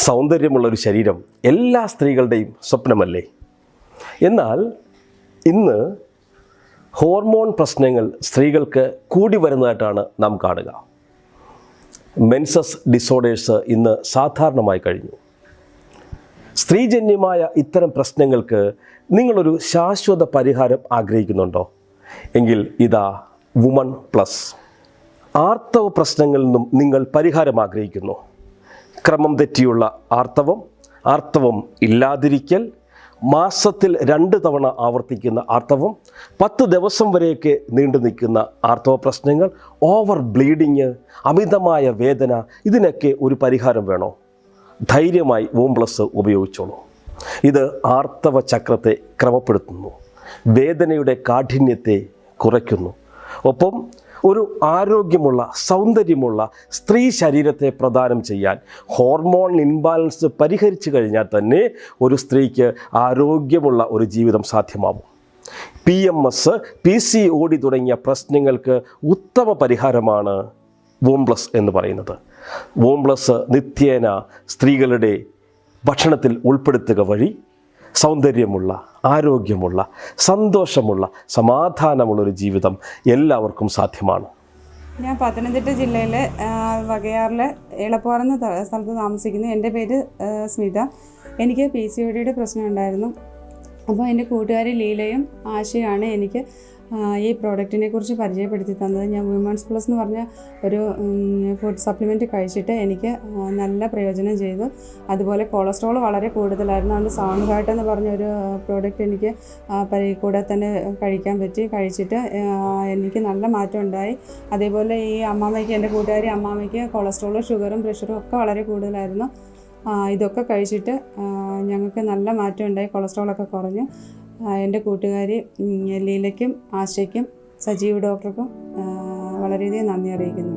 സൗന്ദര്യമുള്ളൊരു ശരീരം എല്ലാ സ്ത്രീകളുടെയും സ്വപ്നമല്ലേ? എന്നാൽ ഇന്ന് ഹോർമോൺ പ്രശ്നങ്ങൾ സ്ത്രീകൾക്ക് കൂടി വരുന്നതായിട്ടാണ് നാം കാണുക. മെൻസസ് ഡിസോർഡേഴ്സ് ഇന്ന് സാധാരണമായി കഴിഞ്ഞു. സ്ത്രീജന്യമായ ഇത്തരം പ്രശ്നങ്ങൾക്ക് നിങ്ങളൊരു ശാശ്വത പരിഹാരം ആഗ്രഹിക്കുന്നുണ്ടോ? എങ്കിൽ ഇതാ വുമൺ പ്ലസ്. ആർത്തവ പ്രശ്നങ്ങളിൽ നിന്നും നിങ്ങൾ പരിഹാരം ആഗ്രഹിക്കുന്നു. ക്രമം തെറ്റിയുള്ള ആർത്തവം ഇല്ലാതിരിക്കൽ, മാസത്തിൽ 2 തവണ ആവർത്തിക്കുന്ന ആർത്തവം, 10 ദിവസം വരെയൊക്കെ നീണ്ടു നിൽക്കുന്ന ആർത്തവ പ്രശ്നങ്ങൾ, ഓവർ ബ്ലീഡിങ്, അമിതമായ വേദന, ഇതിനൊക്കെ ഒരു പരിഹാരം വേണോ? ധൈര്യമായി വൂം പ്ലസ് ഉപയോഗിച്ചോളൂ. ഇത് ആർത്തവ ചക്രത്തെ ക്രമപ്പെടുത്തുന്നു, വേദനയുടെ കാഠിന്യത്തെ കുറയ്ക്കുന്നു, ഒപ്പം ഒരു ആരോഗ്യമുള്ള സൗന്ദര്യമുള്ള സ്ത്രീ ശരീരത്തെ പ്രദാനം ചെയ്യാൻ ഹോർമോൺ ഇൻബാലൻസ് പരിഹരിച്ചു കഴിഞ്ഞാൽ തന്നെ ഒരു സ്ത്രീക്ക് ആരോഗ്യമുള്ള ഒരു ജീവിതം സാധ്യമാവും. PMS, PCOD തുടങ്ങിയ പ്രശ്നങ്ങൾക്ക് ഉത്തമ പരിഹാരമാണ് വൂം പ്ലസ് എന്ന് പറയുന്നത്. വൂം പ്ലസ് നിത്യേന സ്ത്രീകളുടെ ഭക്ഷണത്തിൽ ഉൾപ്പെടുത്തുക വഴി സൗന്ദര്യമുള്ള, ആരോഗ്യമുള്ള, സന്തോഷമുള്ള, സമാധാനമുള്ളൊരു ജീവിതം എല്ലാവർക്കും സാധ്യമാണ്. ഞാൻ പത്തനംതിട്ട ജില്ലയിലെ വകയാറിലെ എളപ്പാറ എന്ന സ്ഥലത്ത് താമസിക്കുന്നു. എൻ്റെ പേര് സ്മിത. എനിക്ക് PCOD പ്രശ്നം ഉണ്ടായിരുന്നു. അപ്പോൾ എൻ്റെ കൂട്ടുകാരി ലീലയും ആശയാണ് എനിക്ക് ഈ പ്രോഡക്റ്റിനെ കുറിച്ച് പരിചയപ്പെടുത്തി തന്നത്. ഞാൻ വുമൺസ് പ്ലസ് എന്ന് പറഞ്ഞ ഒരു ഫുഡ് സപ്ലിമെൻറ്റ് കഴിച്ചിട്ട് എനിക്ക് നല്ല പ്രയോജനം ചെയ്തു. അതുപോലെ കൊളസ്ട്രോൾ വളരെ കൂടുതലായിരുന്നു. അതുകൊണ്ട് സൗണ്ട് ഹാർട്ട് എന്ന് പറഞ്ഞൊരു പ്രോഡക്റ്റ് എനിക്ക് കൂടെ തന്നെ കഴിക്കാൻ പറ്റി. കഴിച്ചിട്ട് എനിക്ക് നല്ല മാറ്റം ഉണ്ടായി. അതേപോലെ ഈ അമ്മാമ്മയ്ക്ക്, എൻ്റെ കൂട്ടുകാരി അമ്മാമ്മയ്ക്ക് കൊളസ്ട്രോളും ഷുഗറും പ്രഷറും ഒക്കെ വളരെ കൂടുതലായിരുന്നു. ഇതൊക്കെ കഴിച്ചിട്ട് ഞങ്ങൾക്ക് നല്ല മാറ്റം ഉണ്ടായി. കൊളസ്ട്രോളൊക്കെ കുറഞ്ഞു. എൻ്റെ കൂട്ടുകാരി ലീലയ്ക്കും ആശയ്ക്കും സജീവ് ഡോക്ടർക്കും വളരെയധികം നന്ദി അറിയിക്കുന്നു.